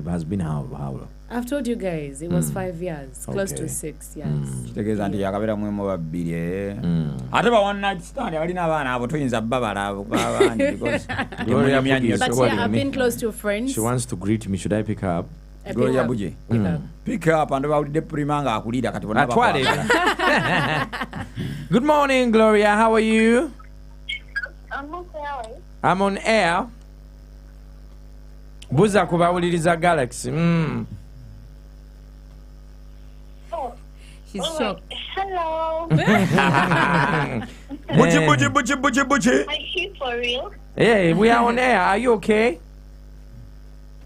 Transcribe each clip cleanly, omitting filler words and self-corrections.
has been how long? I've told you guys, it was 5 years, close to 6 years. Kitegeza nti yakabera mu babiri ate ba one night stand alina abaana abo toyinza babala abo abandi because Gloria But yeah, I've been close to friends. She wants to greet me. Should I pick her up? Gloria Buje pick up and bawulidde primanga akulira kati bona Atwale. Good morning, Gloria. How are you? I'm on air. Buza kubawuliriza Galaxy. She's shocked. Hello. Buji. Are you for real? Hey, we are on air. Are you okay?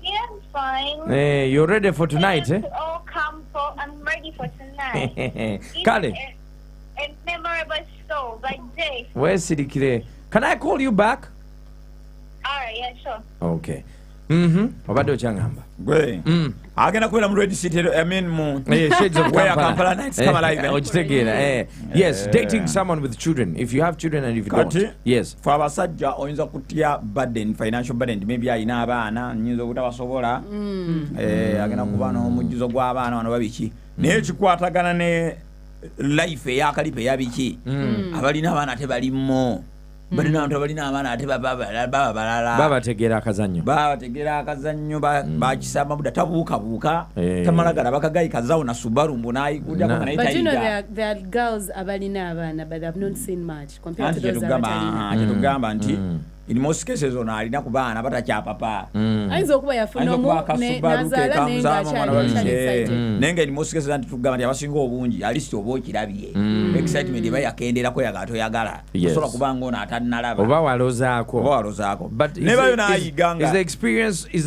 Yeah, I'm fine. Hey, you're ready for tonight, eh? Oh, come for. I'm ready for tonight. Kale. A memorable show by day. Where's Sidikire? Can I call you back? Alright, yeah, sure. Okay. Obadde ochangamba. Gwe. Agenda kwera mu Red City, I mean mu. Shades of Where Kampala. Kampala nights come alive. Ochitegera. Yes, dating someone with children. If you have children and if you don't. Yes. For abasajja oyinza kutya burden, financial burden, maybe ayina abaana nyinza okutabasobola. Agenda kuba n'omujjuzo gw'abaana bano babiki. Naye kikwatagana ne life eyakalipe yabiki. Abalina abaana tebalimu. Balina abaana ate balala. Babategera akazannyo. Bakisamba buda tabuukabuuka. Tamalagala bakagayi kazawo na Subaru mbunayi kujja kwa naita. But you know there are girls abalina abaana, but I've not seen much compared to those that are tugamba nti in most cases ona alina ku baana batakya papa. Ayinza okuba yafuna n'azaala nenga in most cases nti tugamba nti abasinga obungi alisti oba okirabye. Excitement eba yakenderako yagala. Osobola kubanga ono atannalaba. Oba walozaako. But is the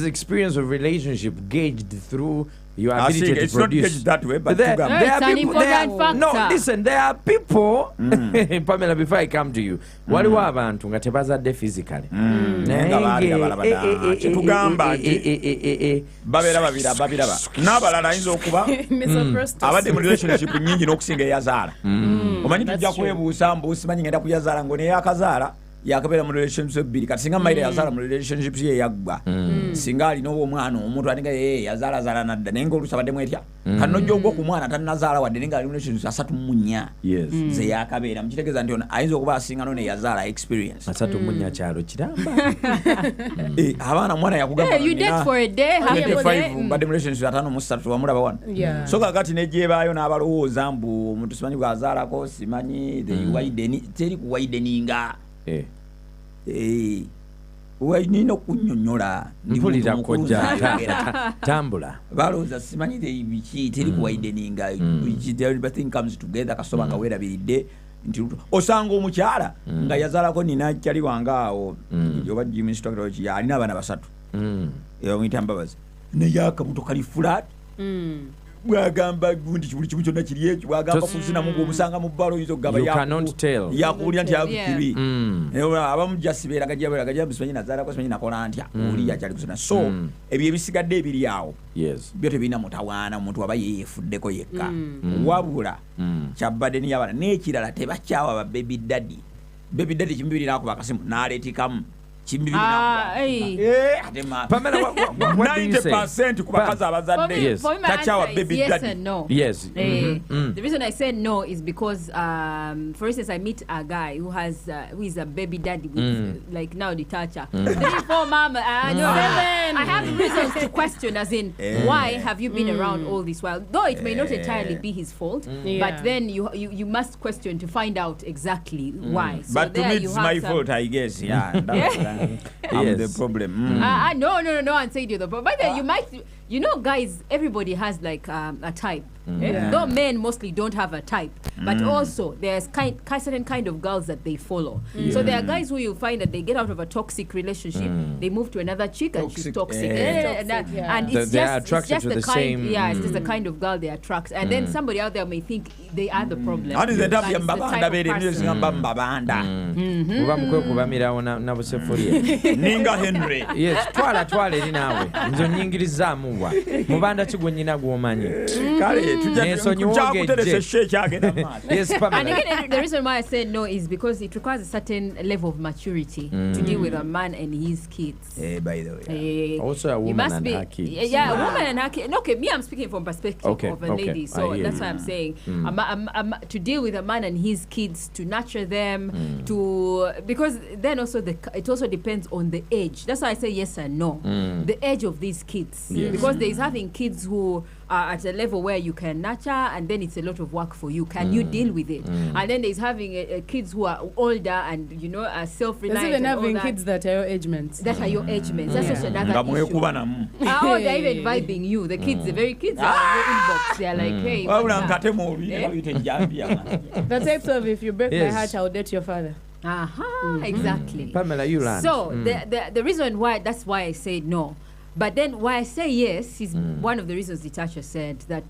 experience of relationship gauged through your ability to it's produce? Not gauged that way, but there it's an important factor. No, listen, there are people, Pamela, before I come to you, waliwo abantu nga tebazadde physically. Kitugamba nti babeera babiraba n'abalala ayinza okuba abadde mu relationship nyingi n'okusinga eyazaala. Omanyi tujja kwebuusa mbuusimanyi ngenda kuyazaala ngo neyakazaala yakabeera mu relationship bbiri kati singa maire yazaala mu relationship ye yaggwa singa alina omwana omuntu aninga yazaalazaala nadda naye ngaoluusi abaddemu etya kati nojja ogwa ku mwana tannazaala wadde nenga ali mu relationship 34 ze yakabeera mukitegeeza nti ono ayinza okuba asinga none yazaala experience 34 kyalo kiramba. abaana mwana yakugamba you date for a day, badde mu relationship 53 wamulaba wano so kakati nejebaayo n'abalowooza mbu omuntu simanyi bw'azaalako simanyi teri kuwaideninga nina okunyonyola mpulira kojja tambula balowooza simanyi biki teri kuwaideninga everything comes together kasoba nga weerabiridde nti osanga omukyala nga yazaalako nina kyali wange awo oba Jimmy Stockroach alina abaana 3 bamuyita Mbabazi naye akamuto kali flat bwagamba gundi buli kimu kyonna kiri ekyo bwagamba kusinamu ng'omusanga mu bbalo oyinza okugamba yakuwulira nti abukiri abamu jasibeera gajja simanyi nazaalako simanyi nakola ntya oli yakyali kusina so ebyo ebisigadde ebiri awo byo tebirina mutawaana omuntu aba yeefuddeko yekka wabula kyabadde niyabaana n'ekirala tebakyawa ba baby daddy kimibiri nakuba akasimu n'aleetikamu Pamela, what do you say? 90% kubakazi abazadde tachawa baby daddy. Yes. The reason I said no is because, for instance, I meet a guy who is a baby daddy with like now the toucher 3-4 mama. I have reasons to question, as in why have you been around all this while? Though it may not entirely be his fault, but then you must question to find out exactly why. So but to me, it's my fault, I guess. Yeah. I'm the problem. No, I'm saying you're the problem. But then you might, guys, everybody has like a type. Though men mostly don't have a type, but also there's certain kind of girls that they follow. So there are guys who you find that they get out of a toxic relationship, they move to another chick and she's toxic, and it's just the kind, it's just the kind of girl they attract, and then somebody out there may think they are the problem. How is the type of Ninga Henry. Yes, twala eri naawe nzo nyingirizaamu wa mubanda kigwe nyina gw'omanyi kale kyakuteresa eshe ekyagenda mu maaso. Yes, And Pamela. again, the reason why I said no is because it requires a certain level of maturity to deal with a man and his kids. By the way. Also a You woman must and be, her kids. yeah, a woman and her kids. Okay, me, I'm speaking from perspective Okay, of a okay, lady, I so hear that's you. why I'm saying to deal with a man and his kids, to nurture them, to because then also it also depends on the age. That's why I say yes and no. The age of these kids, Yes. because there is having kids who are at a level where you can nurture, and then it's a lot of work for you. Can you deal with it? And then there's having kids who are older and are There's self-reliant. even and all having that. kids that are your age mates. That are your age mates. That's also Nga another issue. mwekuba namu. They're even vibing you. The kids, the very kids are in your inbox. They're like, hey, what's Wabula up? nkate mu olwi bayita ejjambiya. The types of if you break my Yes. heart, I'll date your father. Exactly. Pamela, you learn. So the reason why, that's why I said no. But then why I say yes is one of the reasons Ditacha said that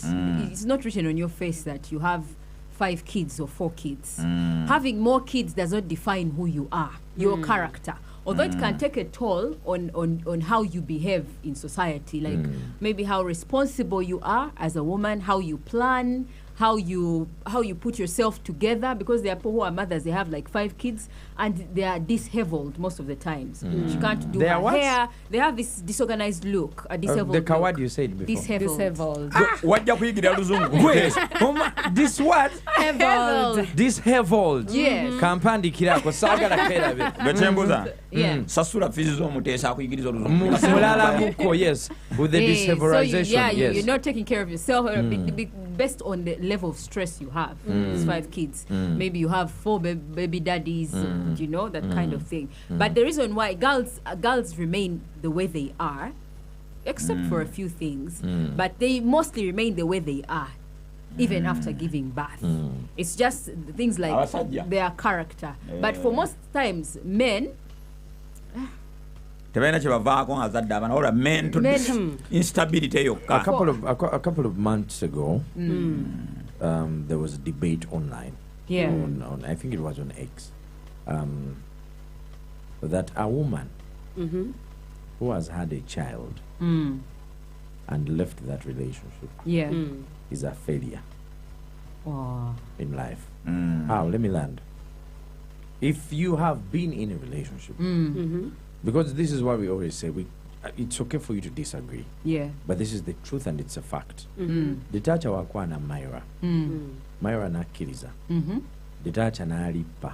it's not written on your face that you have 5 kids or 4 kids. Having more kids does not define who you are, your character. Although it can take a toll on how you behave in society, like maybe how responsible you are as a woman, how you plan, how you put yourself together, because there are people who are mothers, they have like 5 kids and they are disheveled most of the times. She can't do They her are what? hair. They have this disorganized look, a disheveled The coward look. you said before. Disheveled. Disheveled. Wajja kuyigira luzungu. Wait, this what? Disheveled. Disheveled. Yes. Kampandikirako saagala kerabe. Lwekyembuza. Yeah. Sasula fizi z'omuteesa akuyigiriza oluzungu. Mulala muko, yes, with the Yeah, dishevelization, you're yes. not taking care of yourself based on the level of stress you have. These 5 kids. Maybe you have 4 baby daddies, that kind of thing. But the reason why girls remain the way they are, except for a few things, but they mostly remain the way they are, even after giving birth. It's just things like Abasajja. their character. But for most times, men, Tebalina kye bavaako nga zadde abaana wabula mental instability A yokka. couple of months ago, there was a debate online. Yeah. On I think it was on X, that a woman who has had a child and left that relationship yeah. is a failure Oh. in life. How? Let me land. If you have been in a relationship, because this is what we always say, it's okay for you to disagree, Yeah. but this is the truth and it's a fact. Detacha wakwana Myra. Myra nakkiriza. Detacha n'alippa.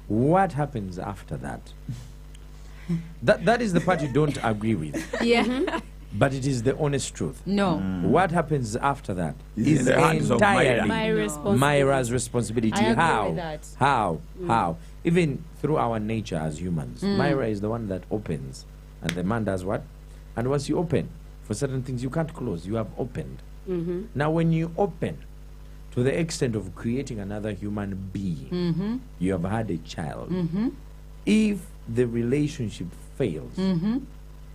What happens after that? That is the part you don't agree with, Yeah. but it is the honest truth. No. What happens after that Is in is the hands of entirely My No. responsibility. Myra's responsibility. I agree How? with that. How? Even through our nature as humans, Myra is the one that opens, and the man does what? And once you open, for certain things you can't close. You have opened. Now, when you open, to the extent of creating another human being, you have had a child. If the relationship fails,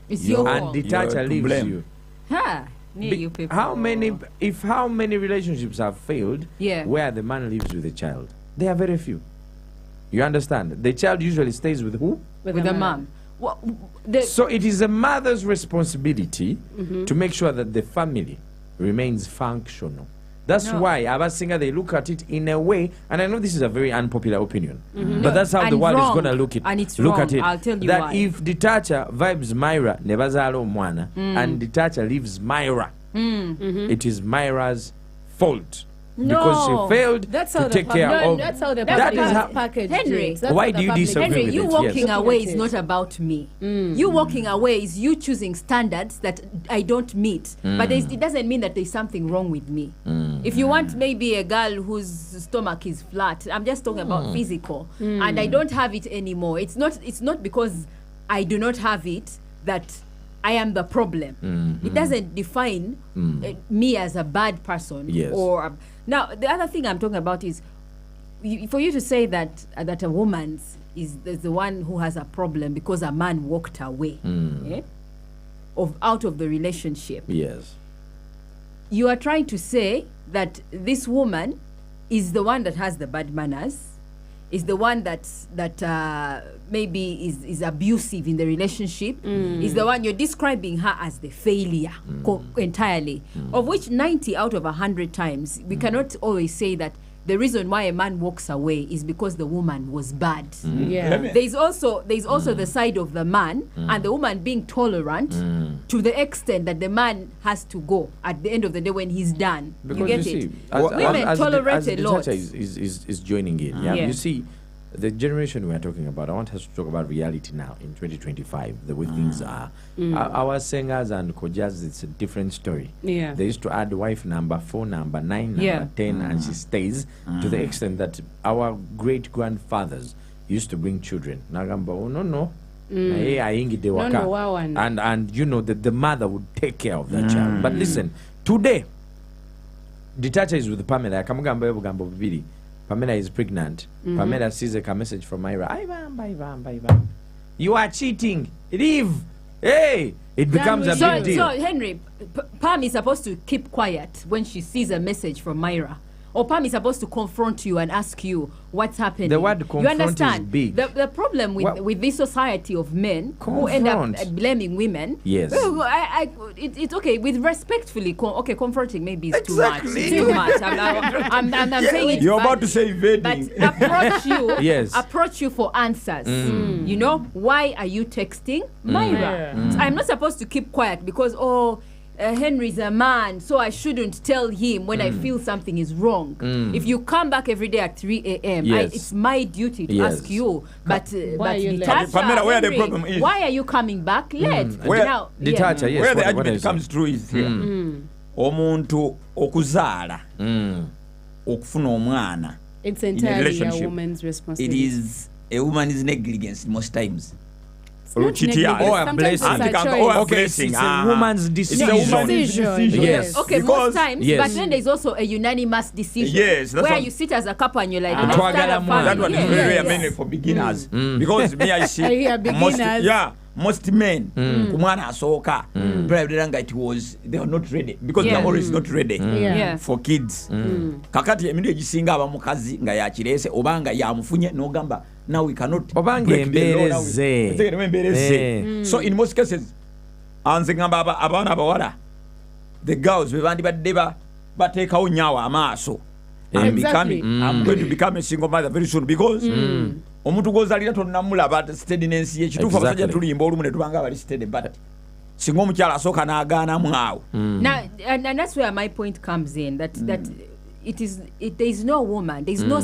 It's you your and fault. Detacha You're to leaves blame. you. Ha! Near Be- you people. how many relationships have failed Yeah. where the man lives with the child? There are very few. You understand? The child usually stays with who? With the mom. What, the, So it is a mother's responsibility to make sure that the family remains functional. That's No. why Abasinga, they look at it in a way, and I know this is a very unpopular opinion, but that's how the And world wrong. is going to look at And it's look wrong. at it. I'll tell you that why. if Detacha vibes Myra, nebazaala omwana, and Detacha leaves Myra, it is Myra's fault. Because No. she failed That's to how take the care of. That's how the That public is how- packaged Henry, it. That's why how do the you public- disagree Henry, with you it? walking Yes. away Yes. is not about me. You walking away is you choosing standards that I don't meet. But it doesn't mean that there's something wrong with me. If you want maybe a girl whose stomach is flat, I'm just talking about physical, and I don't have it anymore. It's not because I do not have it that I am the problem. It doesn't define me as a bad person. Yes. Now, the other thing I'm talking about is for you to say that a woman is the one who has a problem because a man walked away out of the relationship. Yes. You are trying to say that this woman is the one that has the bad manners, is the one that maybe is abusive in the relationship, is the one you're describing her as the failure entirely, of which 90 out of 100 times we cannot always say that the reason why a man walks away is because the woman was bad. Yeah. There's also the side of the man and the woman being tolerant to the extent that the man has to go at the end of the day when he's done. Because you get you it? see, Women tolerate a lot. is joining in. Yeah? Yeah. You see, the generation we are talking about, I want us to talk about reality now in 2025, the way things are. Our singers and kojas, it's a different story. Yeah. They used to add wife number, phone number, 9 number, Yeah. 10, and she stays to the extent that our great-grandfathers used to bring children. Nagamba, oh, no. And you know that the mother would take care of that child. But listen, today, Ditacha is with Pamela. Pamela is pregnant. Pamela sees a message from Myra. Ivan. You are cheating. Leave. Hey, it becomes a big deal. So Henry, Pam is supposed to keep quiet when she sees a message from Myra. Or Pam is supposed to confront you and ask you what's happening. The word you confront understand? is big. The problem with this society of men who end up blaming women. Yes. Well, it's okay with respectfully. Confronting maybe is Exactly. too much. It's too much. I'm saying it. You're but- about to say invading. But approach you. Yes. Approach you for answers. You know, why are you texting Myra? So I'm not supposed to keep quiet because Henry's a man, so I shouldn't tell him when I feel something is wrong. If you come back every day at 3 a.m., Yes. it's my duty to Yes. ask you. But Why are you late? Natasha, Pamela, where the Henry, problem is? why are you coming back late? Where- Now, Ditacha, yes. Where the what are you argument comes saying? through is here. Omuntu okuzaala okufuna omwana, It's in a entirely a relationship, woman's it responsibility. is a woman's negligence most times. It's not Chitiage. negligence. Or a Sometimes blessing. it's a Anti-cancer, choice. or a Okay, blessing. it's a woman's It's a decision. woman's Decision. decision. Yes. Okay, Because- most times, Yes. but then there's also a unanimous decision. Yes, that's where what- you sit as a couple and you're like, Ah. let's start a Twagala family. mwana. That one is Yeah, very yeah, rare yeah. mainly for beginners. Because me I see I hear beginners. most men ku mwana asooka probably nga they were not ready because they Yeah. are always not ready Yeah. for kids. Kakati emirundi egisinga aba mukazi nga yakirese obanga yamufunye n'ogamba now we cannot Obanga break the law, now we- embeereze. Otegeera embeereze. So in most cases anze ngamba abaana abawala the girls be bandibadde bateekawo nyawo amaaso. Exactly. I'm going to become a single mother very soon because omuntu gwozalira tonnamulaba steadiness ye kituufu Exactly. abasajja tulimba olumu ne tubanga bali steady but singa omukyala asooka n'agaanamu awo. Now, and that's where my point comes in. That there is no woman, there is no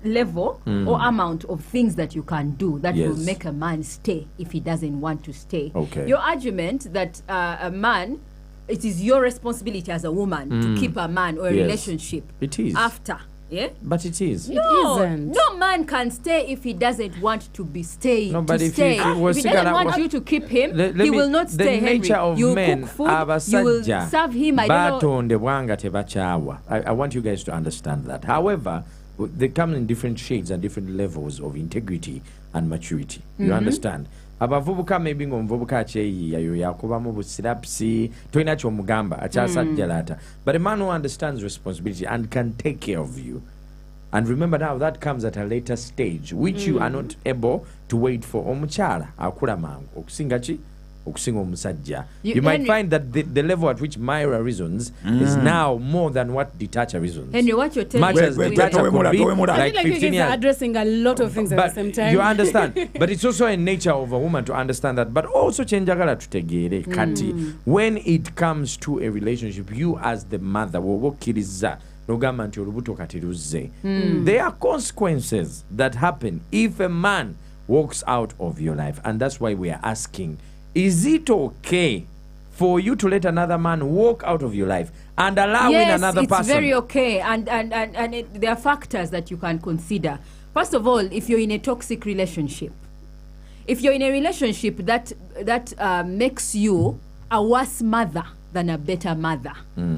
level or amount of things that you can do that will Yes. make a man stay if he doesn't want to stay. Okay. Your argument that a man, it is your responsibility as a woman to keep a man or a Yes. relationship. It is. After. Yeah. But it is. No, isn't. no man can stay if he doesn't want to be staying. No, but to if stay. he was If he doesn't sigara- want you to keep him, Let he me- will not the stay. nature Henry. of You men, cook food, you will abasajja serve him. I don't know. batondebwa nga tebakyawa. I want you guys to understand that. However, they come in different shades and different levels of integrity and maturity. You understand? Abavubuka maybe ng'omuvubuka akyeyiiya yo yakubamu busirapusi tolina kyomugamba akyasajjalata. But a man who understands responsibility and can take care of you. And remember now, that comes at a later stage, which you are not able to wait for. Omukyala akula mangu okusinga ki? Okusinga omusajja. You might Henry- find that the level at which Myra reasons is now more than what Ditacha reasons. Henry, what you're telling Much me as Wait, Ditacha could be Towemula. I like feel like you 15 guys are years. addressing a lot of things at the But same time. you understand. But it's also a nature of a woman to understand that. But also chenjagala tutegeere kati when it comes to a relationship, you as the mother wowokkiriza nogamba nti olubuto kati luzze. There are consequences that happen if a man walks out of your life, and that's why we are asking, is it okay for you to let another man walk out of your life and allow in yes, another it's person? very okay, and there are factors that you can consider. First of all, if you're in a toxic relationship, if you're in a relationship that makes you a worse mother than a better mother,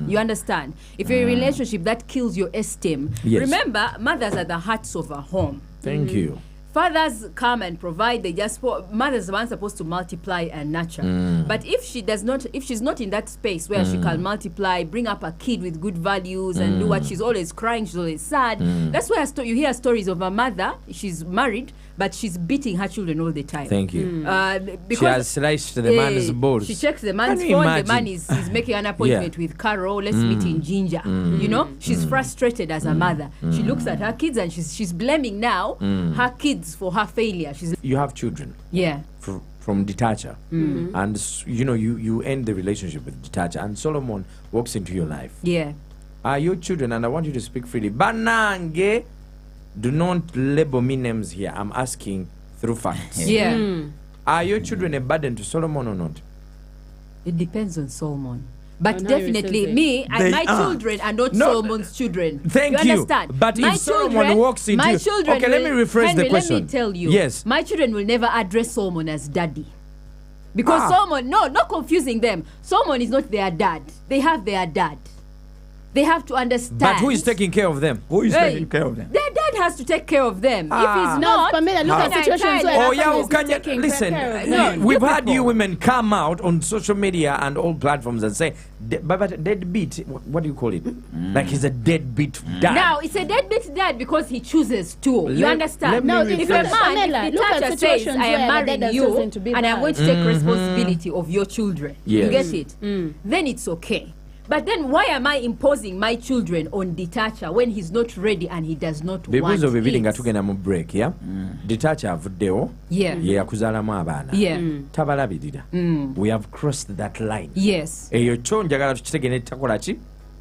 you understand? If you're in a relationship that kills your esteem, Yes. remember, mothers are the hearts of a home. Thank you. fathers come and provide. They just mothers are supposed to multiply and nurture. But if she's not in that space where she can multiply, bring up a kid with good values and do what, she's always crying, she's always sad. That's where you hear stories of a mother. She's married, but she's beating her children all the time. Thank you. Because She has sliced the man's balls. She checks the man's Can you phone. imagine? The man is making an appointment with Carol. Let's meet in Ginger. You know, she's frustrated as a mother. She looks at her kids and she's blaming now her kids for her failure. You have children. Yeah. From Detacha, and you end the relationship with Detacha, and Solomon walks into your life. Yeah. Are your children, and I want you to speak freely. Banange, do not label me names here. I'm asking through facts. Yeah. Are your children a burden to Solomon or not? It depends on Solomon. But On how you definitely, receive it. me and They my are. children are not No. Solomon's children. Thank you. you. Understand? But my if Solomon walks into my children okay, let me rephrase Henry, the question. let me tell you. Yes. My children will never address Solomon as daddy. Because Ah. Solomon, not confusing them. Solomon is not their dad. They have their dad. They have to understand. But who is taking care of them? Who is Hey, taking care of them? Their dad has to take care of them. Ah. If he's No, not, Pamela, look at then situations where Oh our yeah, families can you taking listen? care of No, them. We've you had you people. women come out on social media and all platforms and say, but deadbeat. What do you call it? Like he's a deadbeat dad. now it's a deadbeat dad because he chooses to. You Let understand? me No, rephrase. If a man, Pamela, if look at the says, situations I am where the dad marrying has you chosen to be and I'm bad. going to take responsibility of your children, Yes. you get it? Then it's okay. But then why am I imposing my children on Detacha when he's not ready and he does not want Bibuzo bibiri nga it? tugenda mu break ya Detacha avuddewo Yeah. ye yakuzaalamu abaana Yeah. tabalabirira we have crossed that line Yes. eyo kyo njagala tukitege ne takola ki